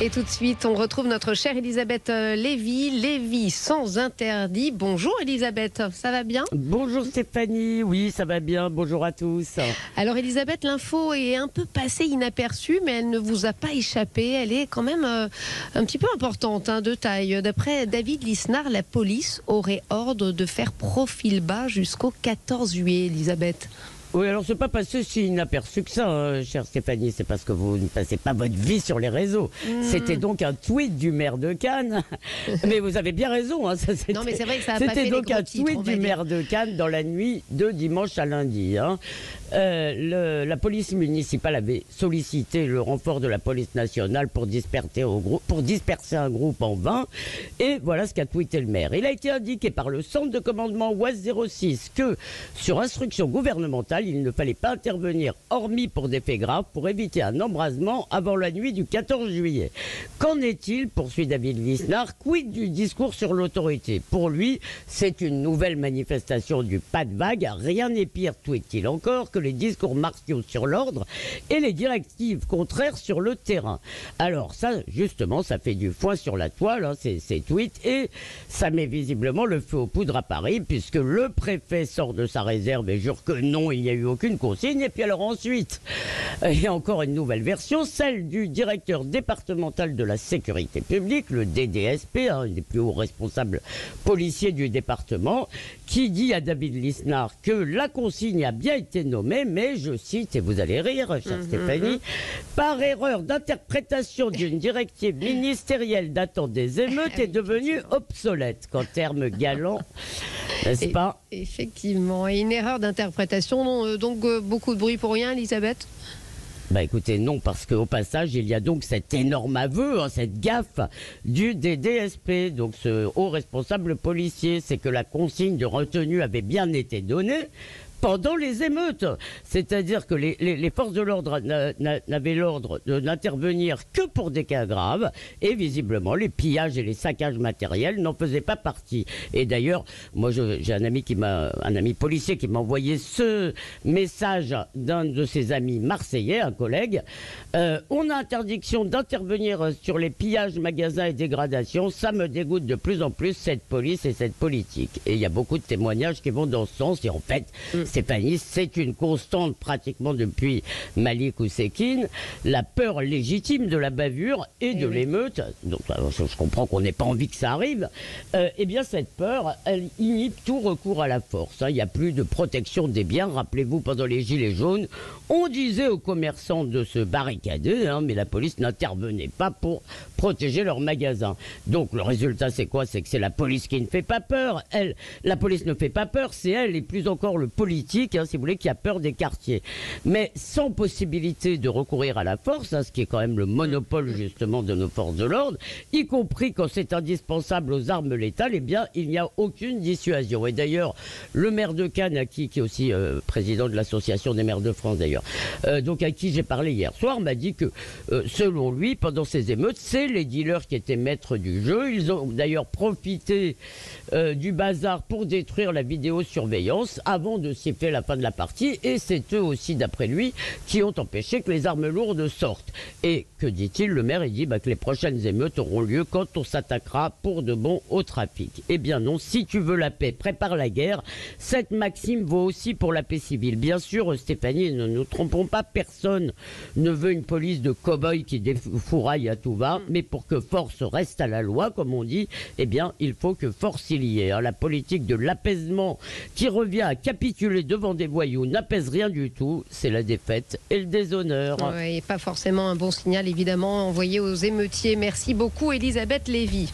Et tout de suite, on retrouve notre chère Elisabeth Lévy. Lévy sans interdit. Bonjour Elisabeth, ça va bien? Bonjour Stéphanie, oui ça va bien, bonjour à tous. Alors Elisabeth, l'info est un peu passée inaperçue, mais elle ne vous a pas échappé. Elle est quand même un petit peu importante, de taille. D'après David Lisnard, la police aurait ordre de faire profil bas jusqu'au 14 juillet, Elisabeth. Oui, alors c'est pas passé si inaperçu que ça, chère Stéphanie, c'est parce que vous ne passez pas votre vie sur les réseaux. C'était donc un tweet du maire de Cannes. Mais vous avez bien raison. Non, mais c'est vrai que ça a pas fait C'était donc les gros un titres, tweet on va du dire. maire de Cannes dans la nuit de dimanche à lundi. La police municipale avait sollicité le renfort de la police nationale pour disperser un groupe en vain. Et voilà ce qu'a tweeté le maire. Il a été indiqué par le centre de commandement OAS 06 que, sur instruction gouvernementale, il ne fallait pas intervenir, hormis pour des faits graves, pour éviter un embrasement avant la nuit du 14 juillet. Qu'en est-il, poursuit David Lisnard, quid du discours sur l'autorité? Pour lui, c'est une nouvelle manifestation du pas de vague. Rien n'est pire, tweet-il encore, que les discours martiaux sur l'ordre et les directives contraires sur le terrain. Alors ça, justement, ça fait du foin sur la toile, ces tweets, et ça met visiblement le feu aux poudres à Paris, puisque le préfet sort de sa réserve et jure que non, il n'y a eu aucune consigne. Et puis alors ensuite, il y a encore une nouvelle version, celle du directeur départemental de la sécurité publique, le DDSP, un des plus hauts responsables policiers du département, qui dit à David Lisnard que la consigne a bien été nommée, mais je cite, et vous allez rire, chère Stéphanie, par erreur d'interprétation d'une directive ministérielle datant des émeutes est devenue obsolète, qu'en termes galants, n'est-ce pas? Effectivement, et une erreur d'interprétation, donc beaucoup de bruit pour rien, Elisabeth? Bah écoutez, non, parce qu'au passage, il y a donc cet énorme aveu, cette gaffe du DDSP, donc ce haut responsable policier, c'est que la consigne de retenue avait bien été donnée pendant les émeutes. C'est-à-dire que les forces de l'ordre n'avaient l'ordre de n'intervenir que pour des cas graves, et visiblement les pillages et les saccages matériels n'en faisaient pas partie. Et d'ailleurs, moi j'ai un ami policier qui m'a envoyé ce message d'un de ses amis marseillais, un collègue. On a interdiction d'intervenir sur les pillages, magasins et dégradations. Ça me dégoûte de plus en plus, cette police et cette politique. Et il y a beaucoup de témoignages qui vont dans ce sens, et en fait, Stéphanie, c'est une constante pratiquement depuis Malik Oussekine, la peur légitime de la bavure et de l'émeute. Donc je comprends qu'on n'ait pas envie que ça arrive. Eh bien cette peur, elle inhibe tout recours à la force. Il n'y a plus de protection des biens. Rappelez-vous, pendant les Gilets jaunes, on disait aux commerçants de se barricader, mais la police n'intervenait pas pour protéger leurs magasins. Donc le résultat, c'est quoi? C'est que c'est la police qui ne fait pas peur. La police ne fait pas peur, c'est elle, et plus encore le politique, si vous voulez, qui a peur des quartiers. Mais sans possibilité de recourir à la force, ce qui est quand même le monopole justement de nos forces de l'ordre, y compris quand c'est indispensable aux armes létales, eh bien, il n'y a aucune dissuasion. Et d'ailleurs, le maire de Cannes, qui est aussi président de l'association des maires de France d'ailleurs, donc à qui j'ai parlé hier soir, m'a dit que selon lui, pendant ces émeutes, c'est les dealers qui étaient maîtres du jeu. Ils ont d'ailleurs profité du bazar pour détruire la vidéosurveillance avant de siffler la fin de la partie, et c'est eux aussi, d'après lui, qui ont empêché que les armes lourdes sortent. Et que dit-il? Le maire, il dit que les prochaines émeutes auront lieu quand on s'attaquera pour de bon au trafic. Eh bien non, si tu veux la paix, prépare la guerre. Cette maxime vaut aussi pour la paix civile. Bien sûr, Stéphanie, ne nous trompons pas, personne ne veut une police de cow-boys qui défouraille à tout va, mais pour que force reste à la loi, comme on dit, eh bien, il faut que force il y ait. La politique de l'apaisement qui revient à capituler devant des voyous n'apaise rien du tout, c'est la défaite et le déshonneur. Oui, et pas forcément un bon signal, évidemment, envoyé aux émeutiers. Merci beaucoup, Elisabeth Lévy.